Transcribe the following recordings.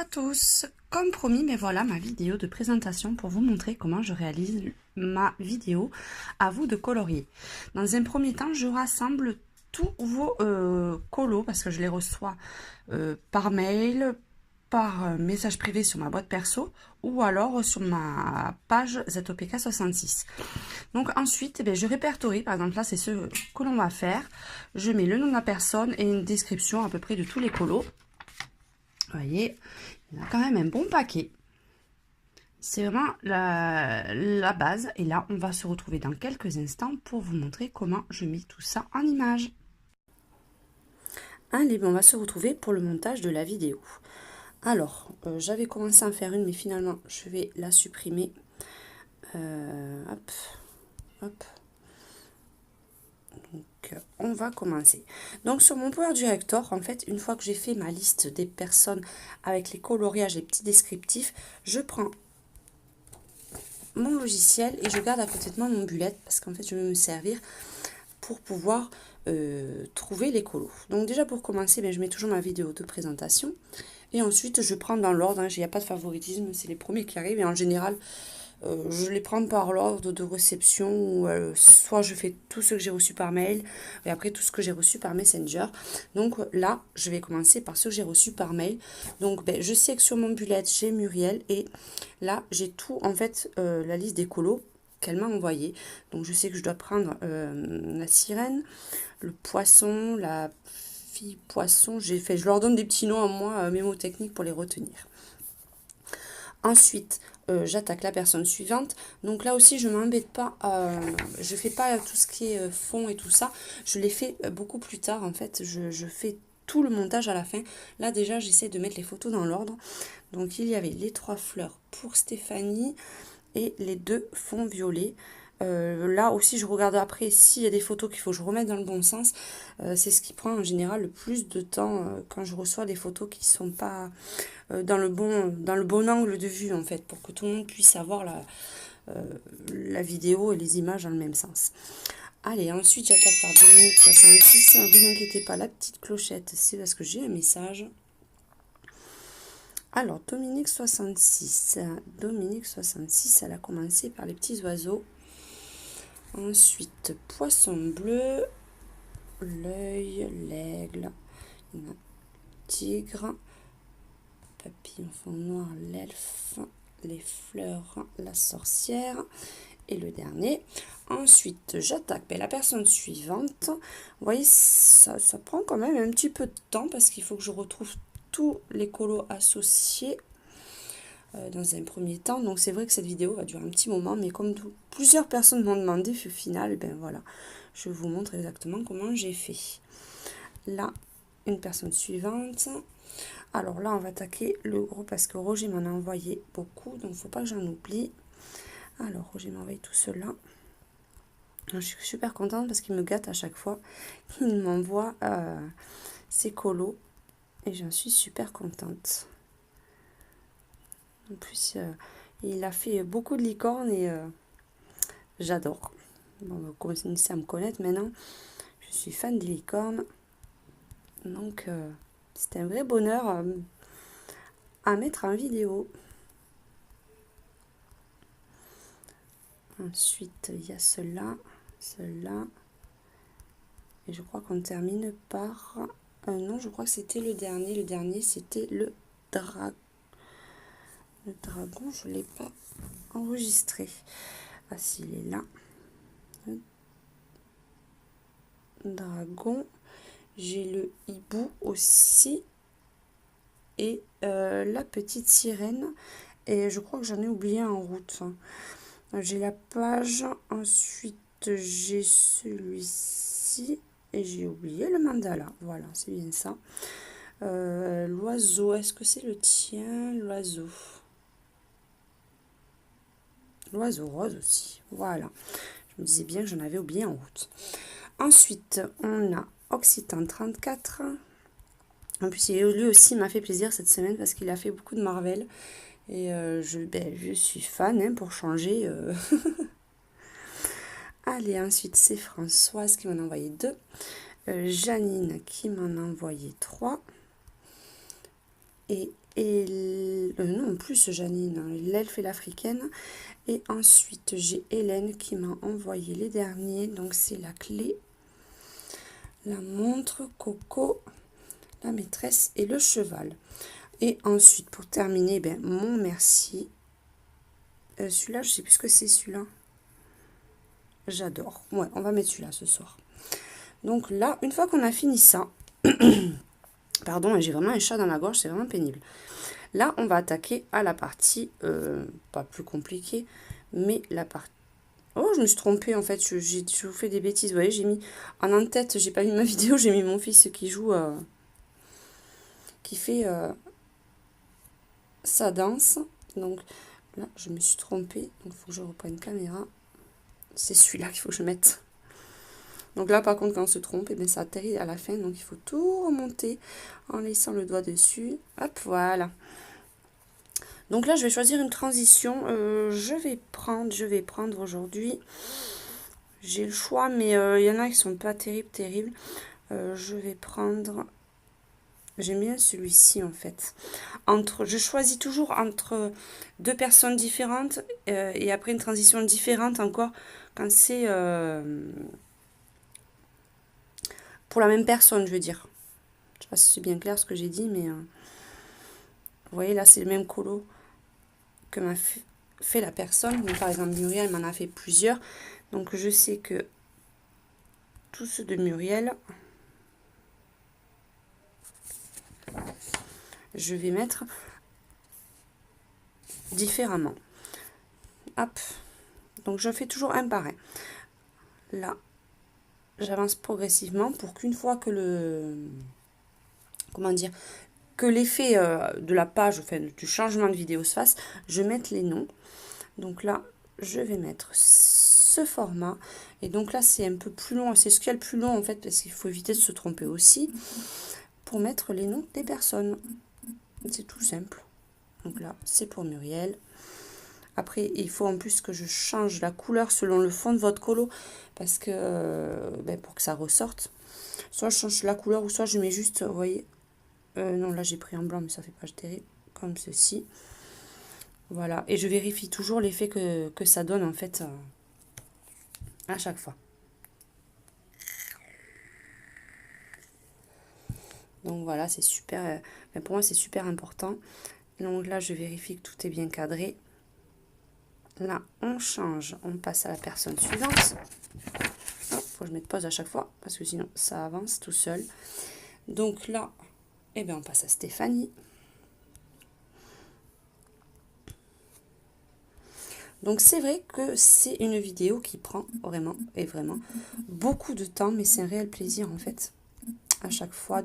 à tous, comme promis, mais voilà ma vidéo de présentation pour vous montrer comment je réalise ma vidéo à vous de colorier. Dans un premier temps, je rassemble tous vos colos parce que je les reçois par mail, par message privé sur ma boîte perso ou alors sur ma page ZOPK 66. Donc ensuite, je répertorie, par exemple là c'est ce que l'on va faire, je mets le nom de la personne et une description à peu près de tous les colos. Vous voyez, il y en a quand même un bon paquet. C'est vraiment la base. Et là, on va se retrouver dans quelques instants pour vous montrer comment je mets tout ça en image. Allez, on va se retrouver pour le montage de la vidéo. Alors, j'avais commencé à en faire une, mais finalement, je vais la supprimer. Hop, hop. Donc, on va commencer. Donc, sur mon Power Director, en fait, une fois que j'ai fait ma liste des personnes avec les coloriages, les petits descriptifs, je prends mon logiciel et je garde à côté de moi mon bullet parce qu'en fait, je vais me servir pour pouvoir trouver les colos. Donc, déjà, pour commencer, je mets toujours ma vidéo de présentation et ensuite, je prends dans l'ordre. Il n'y a pas de favoritisme, c'est les premiers qui arrivent et en général, je les prends par l'ordre de réception, ou soit je fais tout ce que j'ai reçu par mail, et après tout ce que j'ai reçu par Messenger. Donc là, je vais commencer par ce que j'ai reçu par mail. Donc je sais que sur mon bullet, j'ai Muriel, et là, j'ai tout, en fait, la liste des colos qu'elle m'a envoyé. Donc je sais que je dois prendre la sirène, le poisson, la fille poisson. Je leur donne des petits noms à moi, mémotechniques pour les retenir. Ensuite, j'attaque la personne suivante. Donc là aussi, je ne m'embête pas. Je ne fais pas tout ce qui est fond et tout ça. Je l'ai fait beaucoup plus tard. En fait, je fais tout le montage à la fin. Là, déjà, j'essaie de mettre les photos dans l'ordre. Donc, il y avait les 3 fleurs pour Stéphanie et les 2 fonds violets. Là aussi, je regarde après s'il y a des photos qu'il faut que je remette dans le bon sens. C'est ce qui prend en général le plus de temps quand je reçois des photos qui ne sont pas dans le bon angle de vue, en fait, pour que tout le monde puisse avoir la vidéo et les images dans le même sens. Allez, ensuite, j'attaque par Dominique 66. Ne vous inquiétez pas, la petite clochette, c'est parce que j'ai un message. Alors, Dominique 66, elle a commencé par les petits oiseaux. Ensuite, poisson bleu, l'œil, l'aigle, tigre, papillon fond noir, l'elfe, les fleurs, la sorcière et le dernier. Ensuite, j'attaque la personne suivante. Vous voyez, ça prend quand même un petit peu de temps parce qu'il faut que je retrouve tous les colos associés dans un premier temps. Donc c'est vrai que cette vidéo va durer un petit moment, mais comme plusieurs personnes m'ont demandé, au final, voilà, je vous montre exactement comment j'ai fait. Là, une personne suivante. Alors là, on va attaquer le gros parce que Roger m'en a envoyé beaucoup, donc il ne faut pas que j'en oublie. Alors, Roger m'a envoyé tout cela. Je suis super contente parce qu'il me gâte à chaque fois. Il m'envoie ses colos et j'en suis super contente. En plus, il a fait beaucoup de licornes et j'adore. Bon, vous commencez à me connaître maintenant. Je suis fan des licornes. Donc, c'est un vrai bonheur à mettre en vidéo. Ensuite, il y a cela. Et je crois qu'on termine par... non, je crois que c'était le dernier. Le dernier, c'était le dragon. Le dragon, je ne l'ai pas enregistré. Ah, s'il est là. Le dragon. J'ai le hibou aussi. Et la petite sirène. Et je crois que j'en ai oublié en route. J'ai la page. Ensuite, j'ai celui-ci. Et j'ai oublié le mandala. Voilà, c'est bien ça. L'oiseau, est-ce que c'est le tien? L'oiseau. L'oiseau rose aussi. Voilà. Je me disais bien que j'en avais oublié en route. Ensuite, on a Occitan 34. En plus, lui aussi m'a fait plaisir cette semaine parce qu'il a fait beaucoup de Marvel. Et je suis fan pour changer. Allez, ensuite, c'est Françoise qui m'en a envoyé 2. Janine qui m'en a envoyé 3. non, plus Janine, l'elfe et l'africaine. Et ensuite, j'ai Hélène qui m'a envoyé les derniers. Donc, c'est la clé, la montre, Coco, la maîtresse et le cheval. Et ensuite, pour terminer, ben, mon merci. Celui-là, je sais plus ce que c'est celui-là. J'adore. Ouais, on va mettre celui-là ce soir. Donc là, une fois qu'on a fini ça, pardon, j'ai vraiment un chat dans la gorge, c'est vraiment pénible. Là, on va attaquer à la partie, pas plus compliquée, mais la partie... Oh, je me suis trompée en fait, je vous fais des bêtises. Vous voyez, j'ai mis en tête, j'ai pas mis ma vidéo, j'ai mis mon fils qui joue, qui fait sa danse. Donc là, je me suis trompée, donc il faut que je reprenne caméra. C'est celui-là qu'il faut que je mette. Donc là, par contre, quand on se trompe, eh bien, ça atterrit à la fin. Donc, il faut tout remonter en laissant le doigt dessus. Hop, voilà. Donc là, je vais choisir une transition. Je vais prendre aujourd'hui. J'ai le choix, mais il y en a qui sont pas terribles. Je vais prendre... J'aime bien celui-ci, en fait. Je choisis toujours entre deux personnes différentes et après une transition différente encore quand c'est... pour la même personne, je veux dire. Je sais pas si c'est bien clair ce que j'ai dit, mais... vous voyez, là, c'est le même colo que m'a fait la personne. Donc, par exemple, Muriel m'en a fait plusieurs. Donc, je sais que tous ceux de Muriel, je vais mettre différemment. Hop. Donc, je fais toujours un par un. Là, j'avance progressivement pour qu'une fois que le... Comment dire, que l'effet de la page, enfin du changement de vidéo se fasse, je mette les noms. Donc là, je vais mettre ce format. Et donc là, c'est un peu plus long. C'est ce qu'il y a le plus long en fait, parce qu'il faut éviter de se tromper aussi. Pour mettre les noms des personnes. C'est tout simple. Donc là, c'est pour Muriel. Après, il faut en plus que je change la couleur selon le fond de votre colo. Parce que, pour que ça ressorte. Soit je change la couleur, ou soit je mets juste, vous voyez. Non, là j'ai pris en blanc, mais ça fait pas terrible. Comme ceci. Voilà. Et je vérifie toujours l'effet que ça donne en fait à chaque fois. Donc voilà, c'est super. Pour moi, c'est super important. Donc là, je vérifie que tout est bien cadré. Là, on change. On passe à la personne suivante. Il faut que je mette pause à chaque fois, parce que sinon, ça avance tout seul. Donc là, eh bien, on passe à Stéphanie. Donc c'est vrai que c'est une vidéo qui prend vraiment beaucoup de temps, mais c'est un réel plaisir en fait. À chaque fois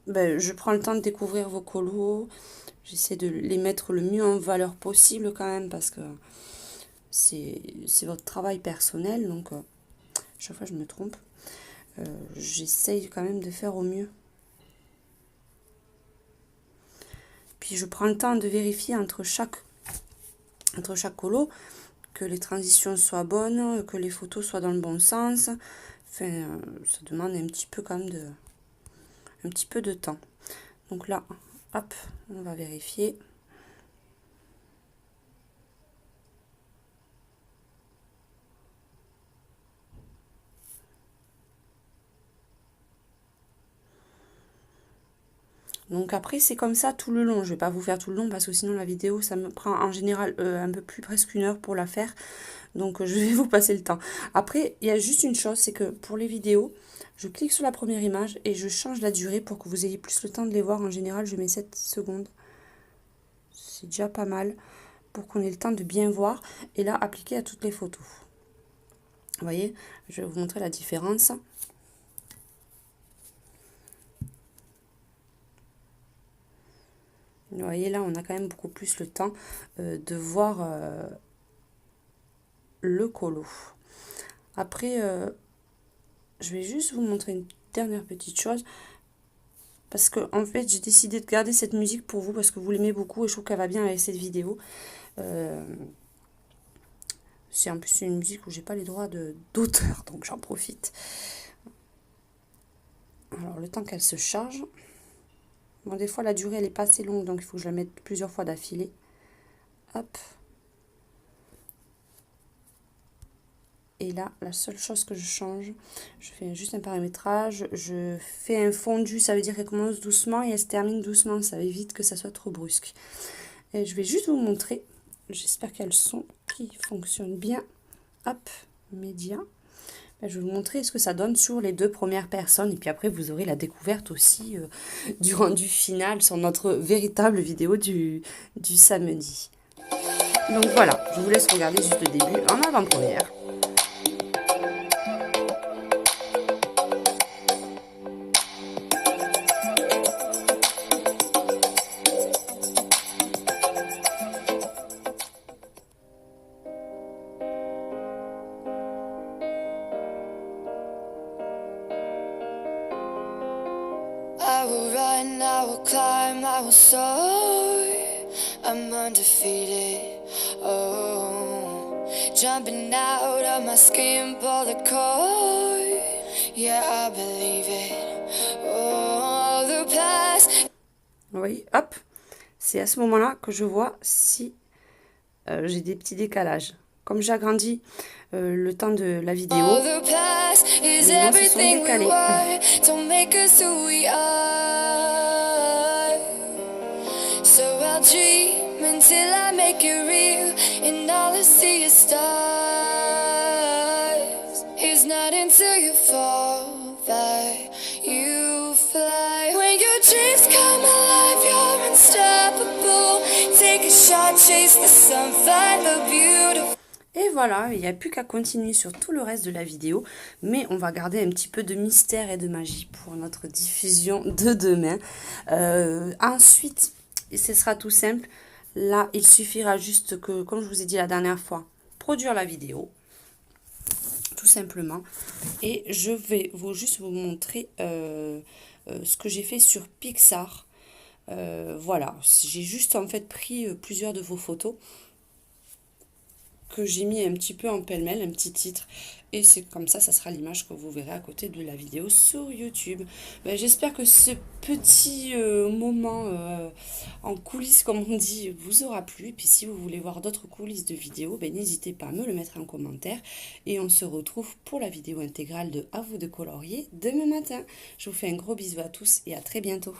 je prends le temps de découvrir vos colos. J'essaie de les mettre le mieux en valeur possible quand même, parce que c'est votre travail personnel. Donc chaque fois je me trompe. J'essaye quand même de faire au mieux. Puis je prends le temps de vérifier entre chaque colo que les transitions soient bonnes, que les photos soient dans le bon sens. Enfin, ça demande un petit peu quand même un petit peu de temps. Donc là, hop, on va vérifier. Donc après, c'est comme ça tout le long. Je vais pas vous faire tout le long parce que sinon la vidéo, ça me prend en général un peu plus, presque 1 heure pour la faire. Donc je vais vous passer le temps. Après, il y a juste une chose, c'est que pour les vidéos, je clique sur la première image et je change la durée pour que vous ayez plus le temps de les voir. En général, je mets 7 secondes. C'est déjà pas mal pour qu'on ait le temps de bien voir. Et là, appliquer à toutes les photos. Vous voyez, je vais vous montrer la différence. Vous voyez, là, on a quand même beaucoup plus le temps de voir le colo. Après, je vais juste vous montrer une dernière petite chose. Parce que, en fait, j'ai décidé de garder cette musique pour vous parce que vous l'aimez beaucoup et je trouve qu'elle va bien avec cette vidéo. C'est en plus une musique où j'ai pas les droits d'auteur, donc j'en profite. Alors, le temps qu'elle se charge. Bon, des fois, la durée, elle n'est pas assez longue, donc il faut que je la mette plusieurs fois d'affilée. Hop. Et là, la seule chose que je change, je fais juste un paramétrage, je fais un fondu, ça veut dire qu'elle commence doucement et elle se termine doucement, ça évite que ça soit trop brusque. Et je vais juste vous montrer, j'espère qu'elles sont qui fonctionnent bien. Hop, média. Je vais vous montrer ce que ça donne sur les 2 premières personnes et puis après vous aurez la découverte aussi du rendu final sur notre véritable vidéo du samedi. Donc voilà, je vous laisse regarder juste le début en avant-première. I will run, I will climb, I will soar. I'm undefeated. Oh, jumping out of my skin, pull the cord. Yeah, I believe it. Oh, the past. Vous voyez, hop, c'est à ce moment-là que je vois si j'ai des petits décalages. Comme j'agrandis le temps de la vidéo, The past is les noms se sont everything we décalés. were. Don't make us who we are. So I'll dream until I make it real, and all I see is stars. It's not until you fall that you fly. When your dreams come alive, you're unstoppable. Take a shot, chase the sun, find the beautiful. Et voilà, il n'y a plus qu'à continuer sur tout le reste de la vidéo, mais on va garder un petit peu de mystère et de magie pour notre diffusion de demain. Ensuite, ce sera tout simple. Là, il suffira juste que, comme je vous ai dit la dernière fois, produire la vidéo, tout simplement. Et je vais juste vous montrer ce que j'ai fait sur Pixar. Voilà, j'ai juste en fait pris plusieurs de vos photos que j'ai mis un petit peu en pêle-mêle, un petit titre, et c'est comme ça, ça sera l'image que vous verrez à côté de la vidéo sur YouTube. Ben, j'espère que ce petit moment en coulisses, comme on dit, vous aura plu. Et puis si vous voulez voir d'autres coulisses de vidéos, ben, n'hésitez pas à me le mettre en commentaire, et on se retrouve pour la vidéo intégrale de À vous de colorier demain matin. Je vous fais un gros bisou à tous et à très bientôt.